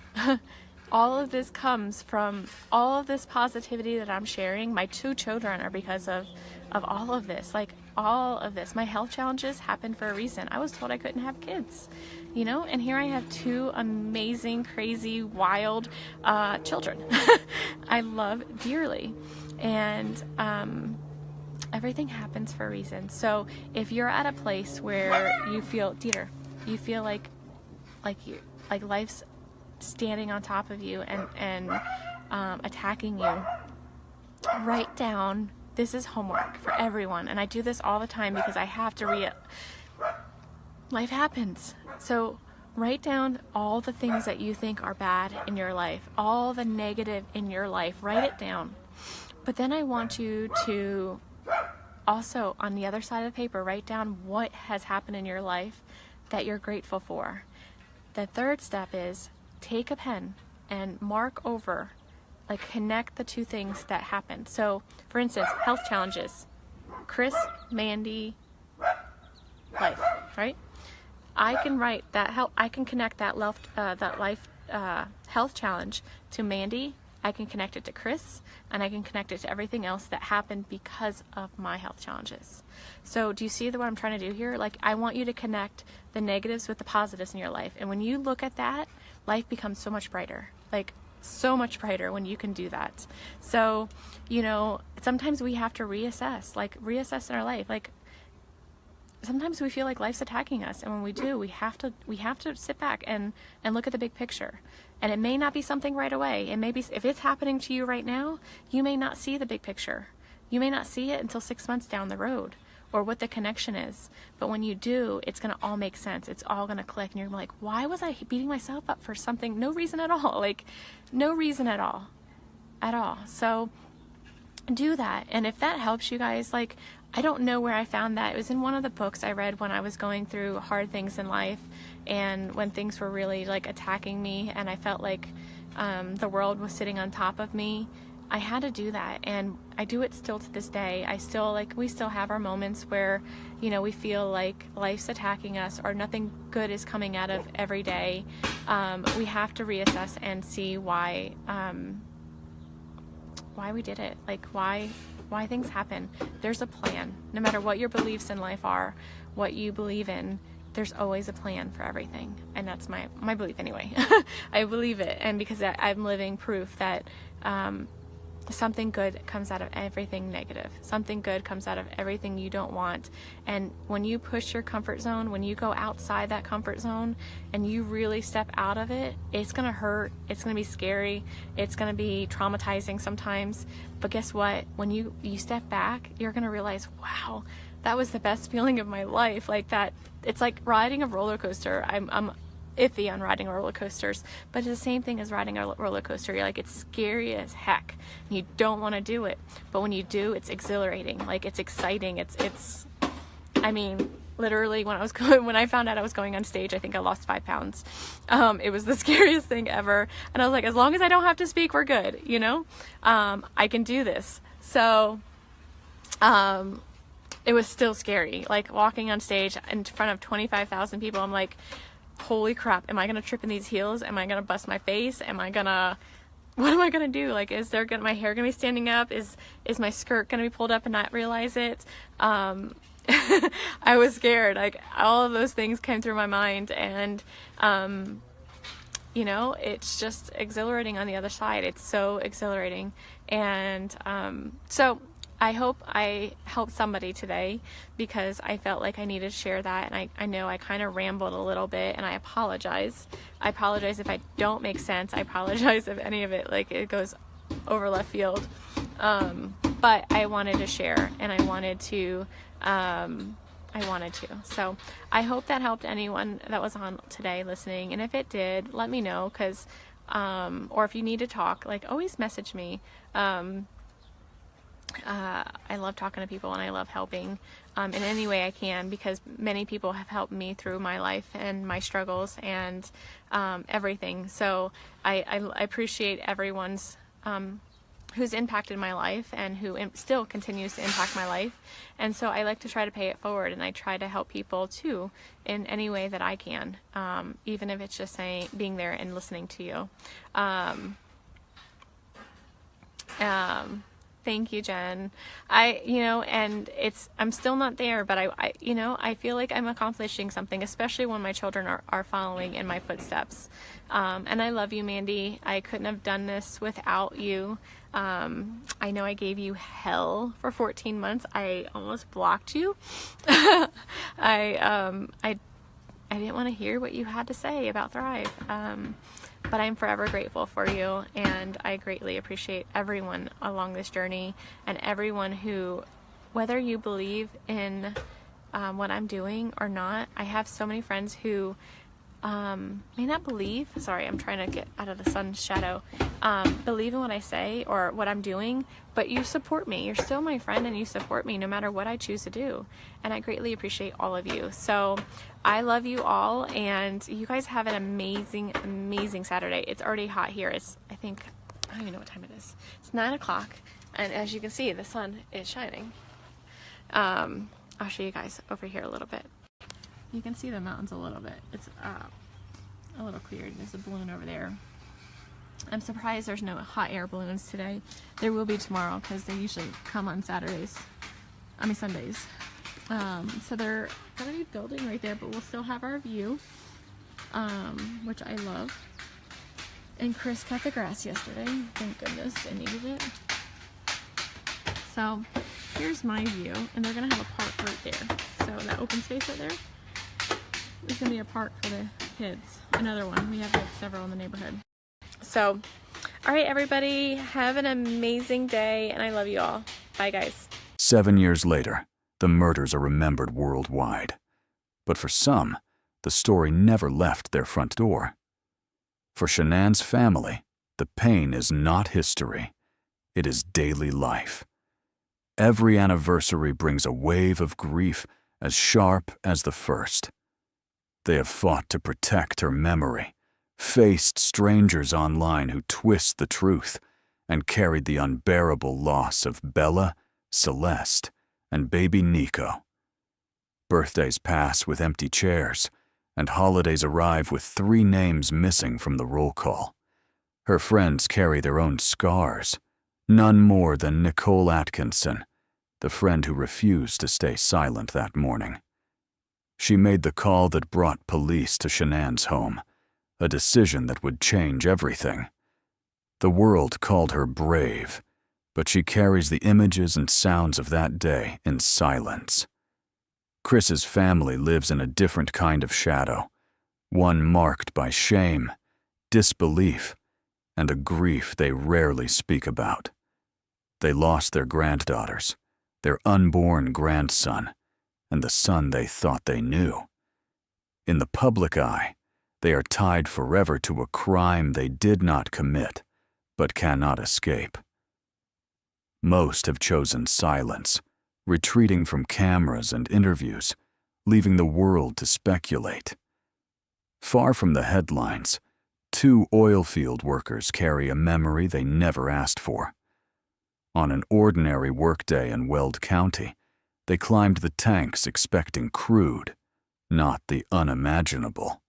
all of this comes from all of this positivity that I'm sharing. My 2 children are because of all of this. Like, all of this. My health challenges happened for a reason. I was told I couldn't have kids, you know, and here I have 2 amazing, crazy, wild children. I love dearly. And everything happens for a reason. So if you're at a place where you feel, Dieter, you feel like life's standing on top of you and attacking you, write down, this is homework for everyone, and I do this all the time because I have to life happens. So write down all the things that you think are bad in your life, all the negative in your life, write it down. But then I want you to also, on the other side of the paper, write down what has happened in your life that you're grateful for. The third step is take a pen and mark over, like connect the 2 things that happened. So, for instance, health challenges, Chris, Mandy, life, right? I can write that I can connect that life health challenge to Mandy. I can connect it to Chris, and I can connect it to everything else that happened because of my health challenges. So do you see what I'm trying to do here? Like, I want you to connect the negatives with the positives in your life. And when you look at that, life becomes so much brighter. Like, so much brighter when you can do that. So, you know, sometimes we have to reassess in our life. Like, sometimes we feel like life's attacking us, and when we do, we have to sit back and look at the big picture. And it may not be something right away. It may be, if it's happening to you right now, you may not see the big picture. You may not see it until 6 months down the road, or what the connection is. But when you do, it's going to all make sense. It's all going to click, and you're like, why was I beating myself up for something? No reason at all. Like, no reason at all. So do that. And if that helps you guys, like, I don't know where I found that. It was in one of the books I read when I was going through hard things in life, and when things were really like attacking me, and I felt like the world was sitting on top of me. I had to do that, and I do it still to this day. We still have our moments where, you know, we feel like life's attacking us or nothing good is coming out of every day. We have to reassess and see why we did it, like why things happen. There's a plan. No matter what your beliefs in life are, what you believe in, there's always a plan for everything. And that's my belief anyway. I believe it, and because I'm living proof that something good comes out of everything negative. Something good comes out of everything you don't want. And when you push your comfort zone, when you go outside that comfort zone and you really step out of it, it's going to hurt. It's going to be scary. It's going to be traumatizing sometimes. But guess what? When you step back, you're going to realize, wow, that was the best feeling of my life. Like that, it's like riding a roller coaster. I'm iffy on riding roller coasters, but it's the same thing as riding a roller coaster. You're like, it's scary as heck. You don't want to do it, but when you do, it's exhilarating. Like, it's exciting. I mean, literally when I found out I was going on stage, I think I lost 5 pounds. It was the scariest thing ever. And I was like, as long as I don't have to speak, we're good. You know, I can do this. So, it was still scary. Like walking on stage in front of 25,000 people, I'm like, holy crap, am I gonna trip in these heels? Am I gonna bust my face? What am I gonna do? Like, my hair gonna be standing up? Is my skirt gonna be pulled up and not realize it? I was scared. Like, all of those things came through my mind, and you know, it's just exhilarating on the other side. It's so exhilarating. And so I hope I helped somebody today, because I felt like I needed to share that. And I know I kind of rambled a little bit, and I apologize. I apologize if I don't make sense. I apologize if any of it, like, it goes over left field. But I wanted to share, and I wanted to. So I hope that helped anyone that was on today listening. And if it did, let me know, because, or if you need to talk, like, always message me. I love talking to people, and I love helping in any way I can, because many people have helped me through my life and my struggles and everything. So I appreciate everyone's who's impacted my life and who still continues to impact my life. And so I like to try to pay it forward, and I try to help people too in any way that I can, even if it's just being there and listening to you. Thank you, Jen. And I'm still not there, but I feel like I'm accomplishing something, especially when my children are following in my footsteps. And I love you, Mandy. I couldn't have done this without you. I know I gave you hell for 14 months. I almost blocked you. I didn't want to hear what you had to say about Thrive. But I'm forever grateful for you, and I greatly appreciate everyone along this journey, and everyone who, whether you believe in what I'm doing or not. I have so many friends who may not believe, sorry, I'm trying to get out of the sun's shadow, believe in what I say or what I'm doing, but you support me. You're still my friend, and you support me no matter what I choose to do, and I greatly appreciate all of you. So I love you all, and you guys have an amazing, amazing Saturday. It's already hot here. I don't even know what time it is. It's 9 o'clock, and as you can see, the sun is shining. I'll show you guys over here a little bit. You can see the mountains a little bit. It's a little cleared. There's a balloon over there. I'm surprised there's no hot air balloons today. There will be tomorrow because they usually come on Sundays. So they're gonna be building right there, but we'll still have our view, which I love. And Chris cut the grass yesterday. Thank goodness, I needed it. So here's my view, and they're gonna have a park right there. So that open space right there is gonna be a park for the kids. Another one. We have like several in the neighborhood. So, all right, everybody, have an amazing day, and I love you all. Bye, guys. 7 years later, the murders are remembered worldwide. But for some, the story never left their front door. For Shannan's family, the pain is not history. It is daily life. Every anniversary brings a wave of grief as sharp as the first. They have fought to protect her memory, faced strangers online who twist the truth, and carried the unbearable loss of Bella, Celeste, and baby Nico. Birthdays pass with empty chairs, and holidays arrive with 3 names missing from the roll call. Her friends carry their own scars, none more than Nicole Atkinson, the friend who refused to stay silent that morning. She made the call that brought police to Shannan's home, a decision that would change everything. The world called her brave, but she carries the images and sounds of that day in silence. Chris's family lives in a different kind of shadow, one marked by shame, disbelief, and a grief they rarely speak about. They lost their granddaughters, their unborn grandson, and the son they thought they knew. In the public eye, they are tied forever to a crime they did not commit, but cannot escape. Most have chosen silence, retreating from cameras and interviews, leaving the world to speculate. Far from the headlines, 2 oil field workers carry a memory they never asked for. On an ordinary workday in Weld County, they climbed the tanks expecting crude, not the unimaginable.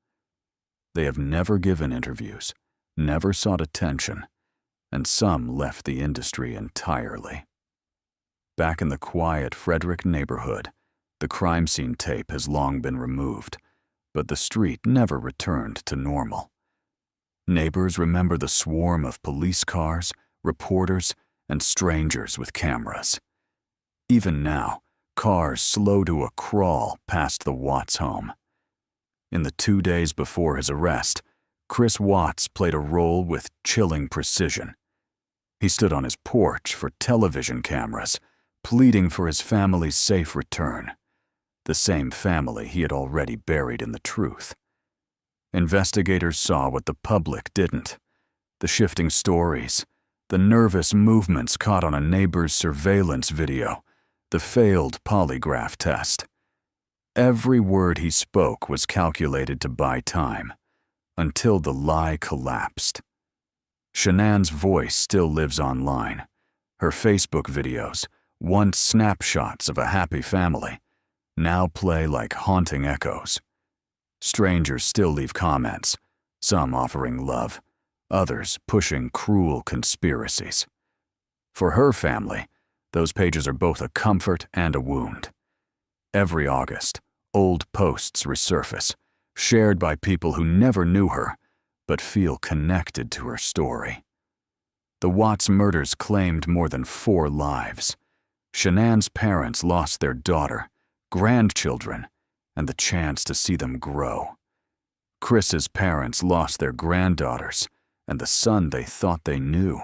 They have never given interviews, never sought attention, and some left the industry entirely. Back in the quiet Frederick neighborhood, the crime scene tape has long been removed, but the street never returned to normal. Neighbors remember the swarm of police cars, reporters, and strangers with cameras. Even now, cars slow to a crawl past the Watts home. In the 2 days before his arrest, Chris Watts played a role with chilling precision. He stood on his porch for television cameras, pleading for his family's safe return, the same family he had already buried in the truth. Investigators saw what the public didn't: the shifting stories, the nervous movements caught on a neighbor's surveillance video, the failed polygraph test. Every word he spoke was calculated to buy time, until the lie collapsed. Shannan's voice still lives online, Her Facebook videos, once snapshots of a happy family, now play like haunting echoes. Strangers still leave comments, some offering love, others pushing cruel conspiracies. For her family, those pages are both a comfort and a wound. Every August, old posts resurface, shared by people who never knew her, but feel connected to her story. The Watts murders claimed more than 4 lives. Shannan's parents lost their daughter, grandchildren, and the chance to see them grow. Chris's parents lost their granddaughters and the son they thought they knew.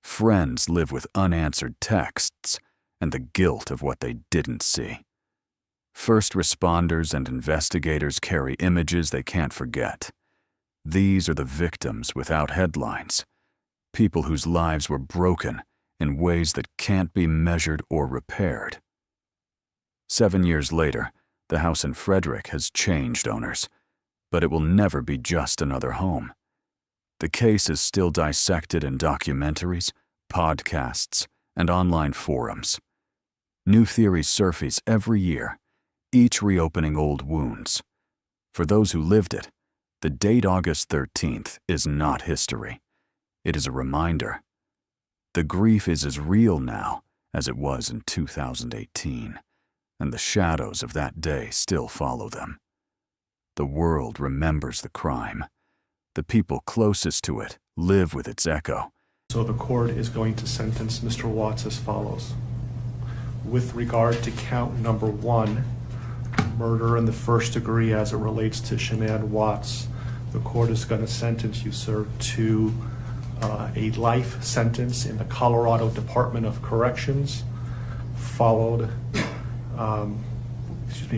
Friends live with unanswered texts and the guilt of what they didn't see. First responders and investigators carry images they can't forget. These are the victims without headlines, people whose lives were broken in ways that can't be measured or repaired. 7 years later, the house in Frederick has changed owners, but it will never be just another home. The case is still dissected in documentaries, podcasts, and online forums. New theories surface every year, each reopening old wounds. For those who lived it, the date August 13th is not history. It is a reminder. The grief is as real now as it was in 2018, and the shadows of that day still follow them. The world remembers the crime. The people closest to it live with its echo. So the court is going to sentence Mr. Watts as follows. With regard to count number 1, murder in the first degree as it relates to Shannan Watts, the court is going to sentence you, sir, to a life sentence in the Colorado Department of Corrections, followed,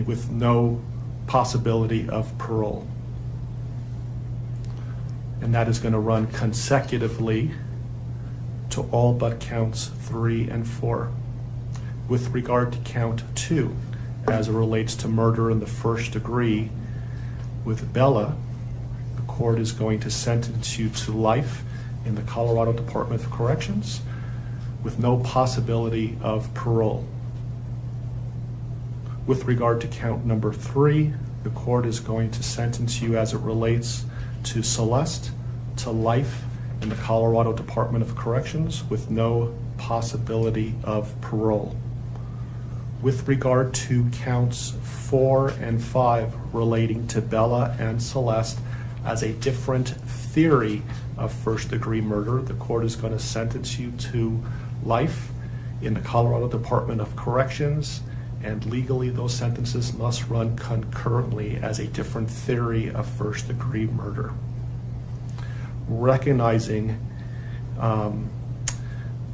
with no possibility of parole. And that is going to run consecutively to all but counts 3 and 4. With regard to count 2, as it relates to murder in the first degree with Bella, the court is going to sentence you to life in the Colorado Department of Corrections with no possibility of parole. With regard to count number 3, the court is going to sentence you as it relates to Celeste to life in the Colorado Department of Corrections with no possibility of parole. With regard to counts 4 and 5 relating to Bella and Celeste as a different theory of first-degree murder, the court is going to sentence you to life in the Colorado Department of Corrections, and legally those sentences must run concurrently as a different theory of first-degree murder. Recognizing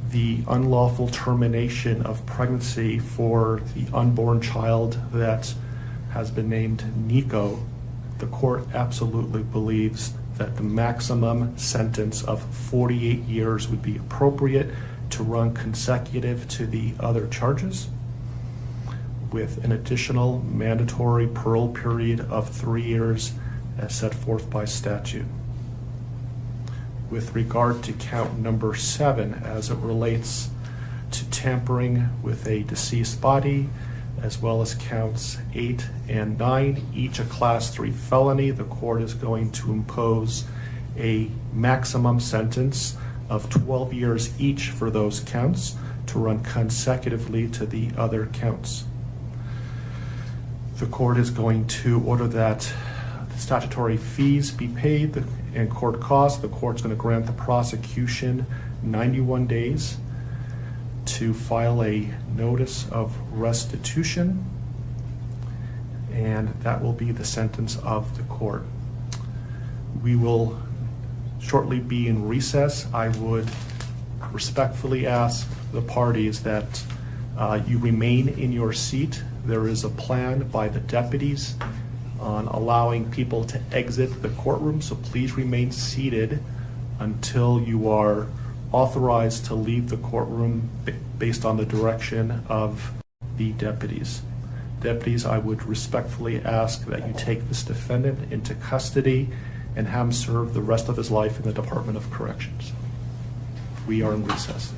the unlawful termination of pregnancy for the unborn child that has been named Nico, the court absolutely believes that the maximum sentence of 48 years would be appropriate to run consecutive to the other charges, with an additional mandatory parole period of 3 years as set forth by statute. With regard to count number 7, as it relates to tampering with a deceased body, as well as counts 8 and 9, each a class 3 felony, the court is going to impose a maximum sentence of 12 years each for those counts to run consecutively to the other counts. The court is going to order that the statutory fees be paid and court costs. The court's going to grant the prosecution 91 days to file a notice of restitution, and that will be the sentence of the court. We will shortly be in recess. I would respectfully ask the parties that you remain in your seat. There is a plan by the deputies on allowing people to exit the courtroom, so please remain seated until you are authorized to leave the courtroom based on the direction of the deputies. Deputies, I would respectfully ask that you take this defendant into custody and have him serve the rest of his life in the Department of Corrections. We are in recess.